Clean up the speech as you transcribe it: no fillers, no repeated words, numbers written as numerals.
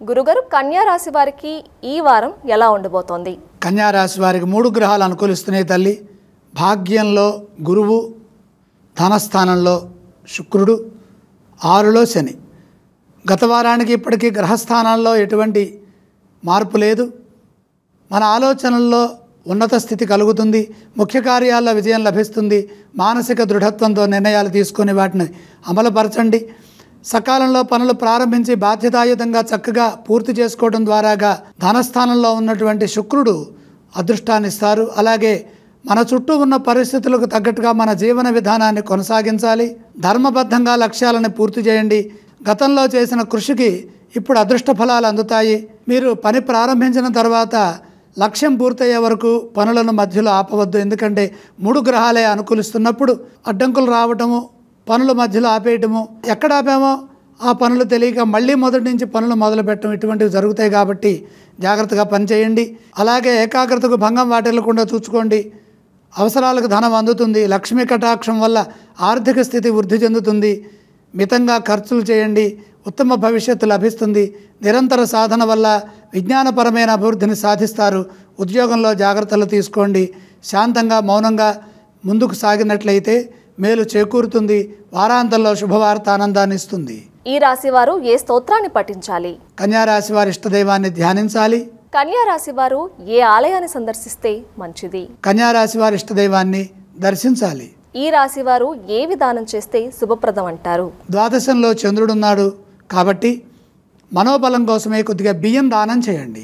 గురుగారు, కన్యా రాశి వారికి ఈ వారం ఎలా ఉండబోతోంది? కన్యా రాశి వారికి 3 గ్రహాలు అనుకూలిస్తున్నాయి తల్లి. భాగ్యంలో గురువు, ధనస్థానంలో శుక్రుడు, 6లో శని. గత వారానికి ఇప్పటికీ గ్రహస్థానాల్లో ఎటువంటి మార్పు లేదు. మన ఆలోచనల్లో ఉన్నత స్థితి కలుగుతుంది. ముఖ్య కార్యాల్లో విజయం లభిస్తుంది. మానసిక దృఢత్వంతో నిర్ణయాలు తీసుకొని వాటిని అమలుపరచండి. సకాలంలో పనులు ప్రారంభించి బాధ్యతాయుతంగా చక్కగా పూర్తి చేసుకోవడం ద్వారాగా ధనస్థానంలో ఉన్నటువంటి శుక్రుడు అదృష్టాన్ని ఇస్తారు. అలాగే మన చుట్టూ ఉన్న పరిస్థితులకు తగ్గట్టుగా మన జీవన విధానాన్ని కొనసాగించాలి. ధర్మబద్ధంగా లక్ష్యాలను పూర్తి చేయండి. గతంలో చేసిన కృషికి ఇప్పుడు అదృష్ట ఫలాలు అందుతాయి. మీరు పని ప్రారంభించిన తర్వాత లక్ష్యం పూర్తయ్యే వరకు పనులను మధ్యలో ఆపవద్దు. ఎందుకంటే 3 గ్రహాలే అనుకూలిస్తున్నప్పుడు అడ్డంకులు రావటము, పనుల మధ్యలో ఆపేయటము, ఎక్కడ ఆపామో ఆ పనులు తెలియక మళ్ళీ మొదటి నుంచి పనులు మొదలుపెట్టడం ఇటువంటివి జరుగుతాయి. కాబట్టి జాగ్రత్తగా పనిచేయండి. అలాగే ఏకాగ్రతకు భంగం వాటిల్లకుండా చూసుకోండి. అవసరాలకు ధనం అందుతుంది. లక్ష్మీ కటాక్షం వల్ల ఆర్థిక స్థితి వృద్ధి చెందుతుంది. మితంగా ఖర్చులు చేయండి. ఉత్తమ భవిష్యత్తు లభిస్తుంది. నిరంతర సాధన వల్ల విజ్ఞానపరమైన అభివృద్ధిని సాధిస్తారు. ఉద్యోగంలో జాగ్రత్తలు తీసుకోండి. శాంతంగా మౌనంగా ముందుకు సాగినట్లయితే మేలు చేకూరుతుంది. వారాంతంలో శుభవార్త ఆనందాన్ని ఇస్తుంది. ఈ రాశి వారు ఏ స్తోత్రాన్ని పఠించాలి? కన్యా రాశి వారి ఇష్టదైవాన్ని ధ్యానించాలి. కన్యా రాశి వారు ఏ ఆలయాన్ని సందర్శిస్తే మంచిది? కన్యా రాశి వారి ఇష్టదైవాన్ని దర్శించాలి. ఈ రాశి వారు ఏ విధానం చేస్తే శుభప్రదం అంటారు? ద్వాదశంలో చంద్రుడున్నాడు కాబట్టి మనోబలం కోసమే కొద్దిగా బియ్యం దానం చేయండి.